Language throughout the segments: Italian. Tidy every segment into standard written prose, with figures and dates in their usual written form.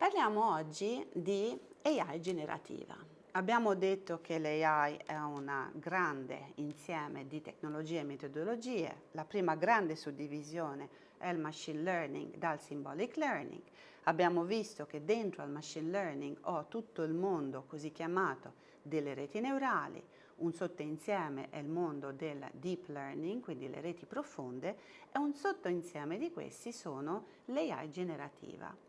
Parliamo oggi di AI generativa. Abbiamo detto che l'AI è un grande insieme di tecnologie e metodologie. La prima grande suddivisione è il machine learning dal symbolic learning. Abbiamo visto che dentro al machine learning ho tutto il mondo così chiamato delle reti neurali, un sottoinsieme è il mondo del deep learning, quindi le reti profonde, e un sottoinsieme di questi sono l'AI generativa.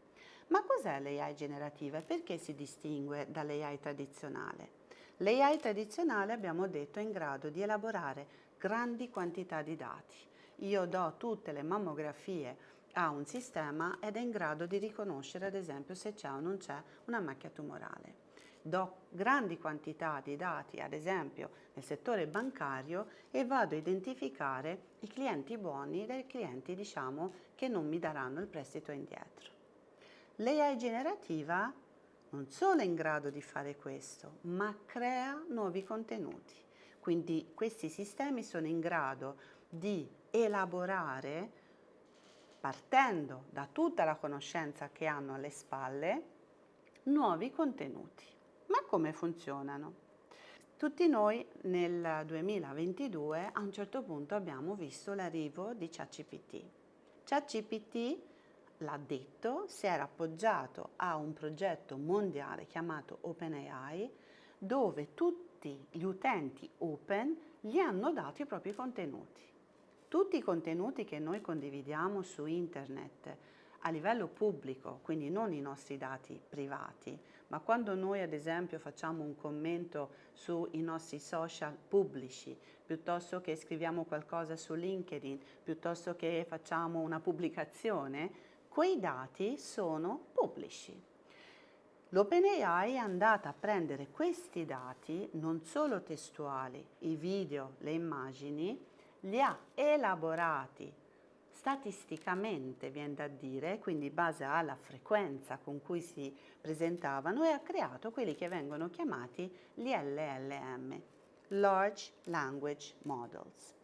Ma cos'è l'AI generativa e perché si distingue dall'AI tradizionale? L'AI tradizionale, abbiamo detto, è in grado di elaborare grandi quantità di dati. Io do tutte le mammografie a un sistema ed è in grado di riconoscere, ad esempio, se c'è o non c'è una macchia tumorale. Do grandi quantità di dati, ad esempio nel settore bancario, e vado a identificare i clienti buoni dai clienti, diciamo, che non mi daranno il prestito indietro. L'AI generativa non solo è in grado di fare questo, ma crea nuovi contenuti. Quindi questi sistemi sono in grado di elaborare, partendo da tutta la conoscenza che hanno alle spalle, nuovi contenuti. Ma come funzionano? Tutti noi nel 2022 a un certo punto abbiamo visto l'arrivo di ChatGPT. ChatGPT, l'ha detto, si era appoggiato a un progetto mondiale chiamato OpenAI, dove tutti gli utenti open gli hanno dato i propri contenuti. Tutti i contenuti che noi condividiamo su internet a livello pubblico, quindi non i nostri dati privati, ma quando noi ad esempio facciamo un commento sui nostri social pubblici, piuttosto che scriviamo qualcosa su LinkedIn, piuttosto che facciamo una pubblicazione, quei dati sono pubblici. L'OpenAI è andata a prendere questi dati, non solo testuali, i video, le immagini, li ha elaborati statisticamente, viene da dire, quindi in base alla frequenza con cui si presentavano, e ha creato quelli che vengono chiamati gli LLM, Large Language Models.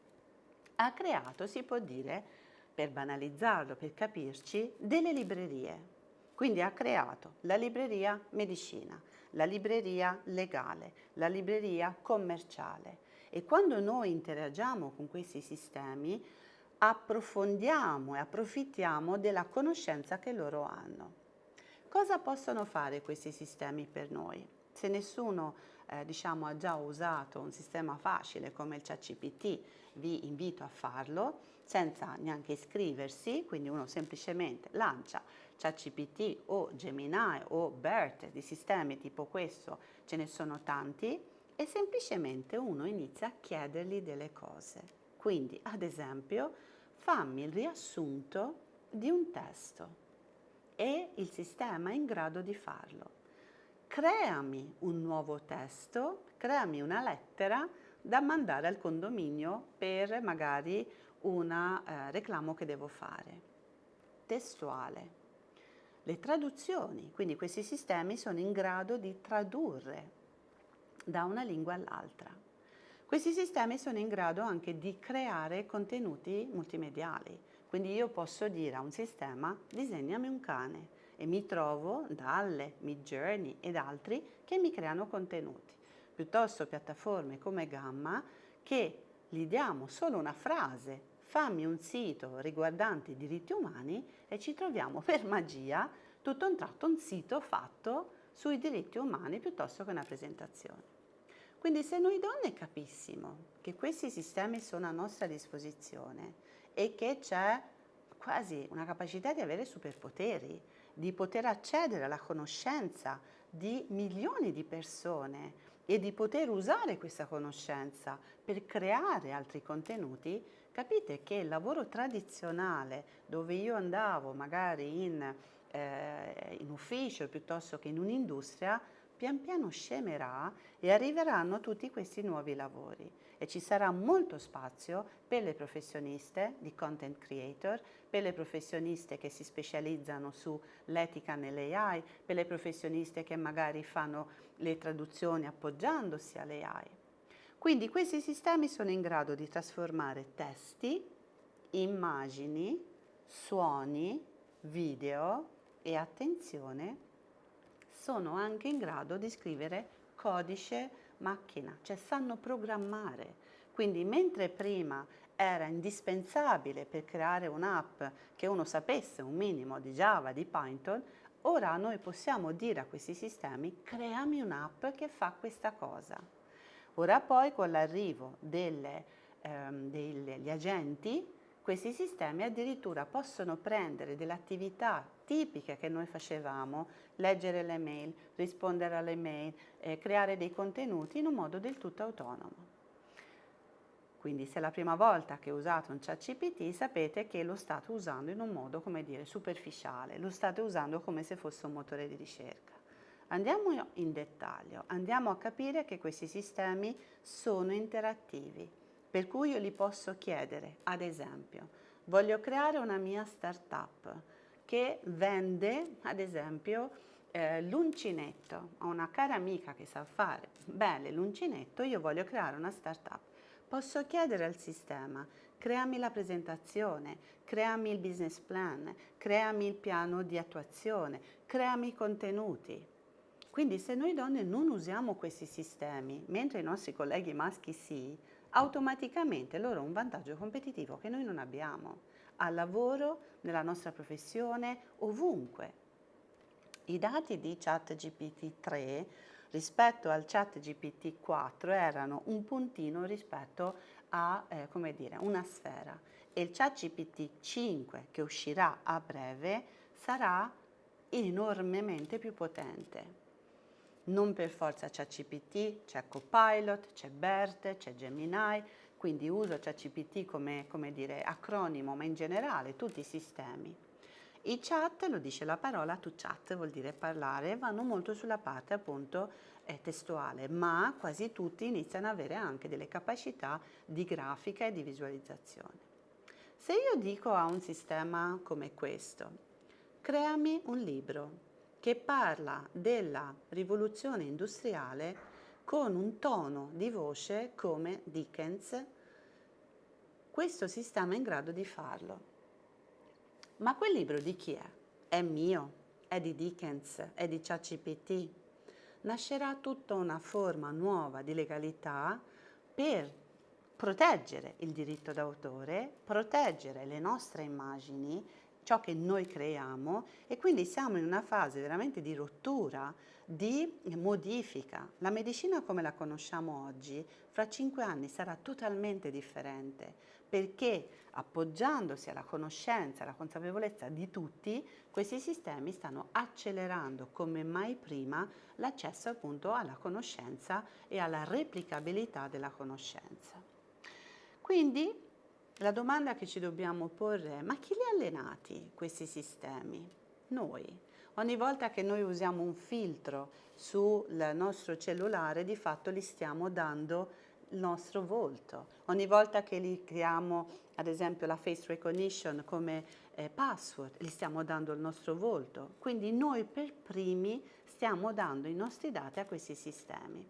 Ha creato, si può dire, per banalizzarlo, per capirci, delle librerie. Quindi ha creato la libreria medicina, la libreria legale, la libreria commerciale, e quando noi interagiamo con questi sistemi approfondiamo e approfittiamo della conoscenza che loro hanno. Cosa possono fare questi sistemi per noi? Se nessuno ha già usato un sistema facile come il ChatGPT, vi invito a farlo senza neanche iscriversi, quindi uno semplicemente lancia ChatGPT o Gemini o BERT, di sistemi tipo questo ce ne sono tanti, e semplicemente uno inizia a chiedergli delle cose. Quindi, ad esempio, fammi il riassunto di un testo, e il sistema è in grado di farlo. Creami un nuovo testo, creami una lettera da mandare al condominio per magari un reclamo che devo fare. Testuale. Le traduzioni, quindi questi sistemi sono in grado di tradurre da una lingua all'altra. Questi sistemi sono in grado anche di creare contenuti multimediali, quindi io posso dire a un sistema disegnami un cane e mi trovo dalle Midjourney ed altri che mi creano contenuti, piuttosto piattaforme come Gamma che gli diamo solo una frase, fammi un sito riguardante i diritti umani, e ci troviamo per magia tutto un tratto un sito fatto sui diritti umani piuttosto che una presentazione. Quindi se noi donne capissimo che questi sistemi sono a nostra disposizione e che c'è quasi una capacità di avere superpoteri, di poter accedere alla conoscenza di milioni di persone e di poter usare questa conoscenza per creare altri contenuti, capite che il lavoro tradizionale, dove io andavo magari in ufficio piuttosto che in un'industria, pian piano scemerà e arriveranno tutti questi nuovi lavori, e ci sarà molto spazio per le professioniste di content creator, per le professioniste che si specializzano sull'etica nell'AI, per le professioniste che magari fanno le traduzioni appoggiandosi all'AI. Quindi questi sistemi sono in grado di trasformare testi, immagini, suoni, video e, attenzione, sono anche in grado di scrivere codice macchina, cioè sanno programmare. Quindi mentre prima era indispensabile per creare un'app che uno sapesse un minimo di Java, di Python, ora noi possiamo dire a questi sistemi: creami un'app che fa questa cosa. Ora poi con l'arrivo degli agenti, questi sistemi addirittura possono prendere delle attività tipiche che noi facevamo, leggere le mail, rispondere alle mail, creare dei contenuti in un modo del tutto autonomo. Quindi se è la prima volta che usate un ChatGPT, sapete che lo state usando in un modo, come dire, superficiale, lo state usando come se fosse un motore di ricerca. Andiamo in dettaglio, andiamo a capire che questi sistemi sono interattivi, per cui io gli posso chiedere, ad esempio, voglio creare una mia startup che vende, ad esempio, l'uncinetto. Ho una cara amica che sa fare bene l'uncinetto, io voglio creare una startup. Posso chiedere al sistema: creami la presentazione, creami il business plan, creami il piano di attuazione, creami i contenuti. Quindi se noi donne non usiamo questi sistemi, mentre i nostri colleghi maschi sì, automaticamente loro hanno un vantaggio competitivo che noi non abbiamo, al lavoro, nella nostra professione, ovunque. I dati di ChatGPT 3 rispetto al ChatGPT 4 erano un puntino rispetto a, come dire, una sfera, e il ChatGPT 5 che uscirà a breve sarà enormemente più potente. Non per forza ChatGPT, c'è Copilot, c'è BERT, c'è Gemini, quindi uso ChatGPT come dire, acronimo, ma in generale tutti i sistemi. I chat, lo dice la parola, to chat vuol dire parlare, vanno molto sulla parte appunto testuale, ma quasi tutti iniziano ad avere anche delle capacità di grafica e di visualizzazione. Se io dico a un sistema come questo: creami un libro che parla della rivoluzione industriale con un tono di voce come Dickens, questo sistema è in grado di farlo. Ma quel libro di chi è? È mio? È di Dickens? È di ChatGPT? Nascerà tutta una forma nuova di legalità per proteggere il diritto d'autore, proteggere le nostre immagini, ciò che noi creiamo, e quindi siamo in una fase veramente di rottura, di modifica. La medicina come la conosciamo oggi, fra 5 anni sarà totalmente differente, perché appoggiandosi alla conoscenza, alla consapevolezza di tutti, questi sistemi stanno accelerando come mai prima l'accesso appunto alla conoscenza e alla replicabilità della conoscenza. Quindi la domanda che ci dobbiamo porre è: ma chi li ha allenati questi sistemi? Noi. Ogni volta che noi usiamo un filtro sul nostro cellulare, di fatto gli stiamo dando il nostro volto. Ogni volta che gli creiamo, ad esempio, la face recognition come password, gli stiamo dando il nostro volto. Quindi noi per primi stiamo dando i nostri dati a questi sistemi.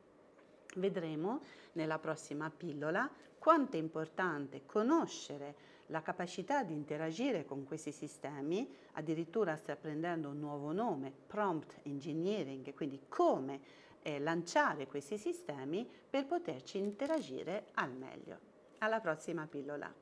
Vedremo nella prossima pillola quanto è importante conoscere la capacità di interagire con questi sistemi, addirittura sta prendendo un nuovo nome, prompt engineering, quindi come lanciare questi sistemi per poterci interagire al meglio. Alla prossima pillola.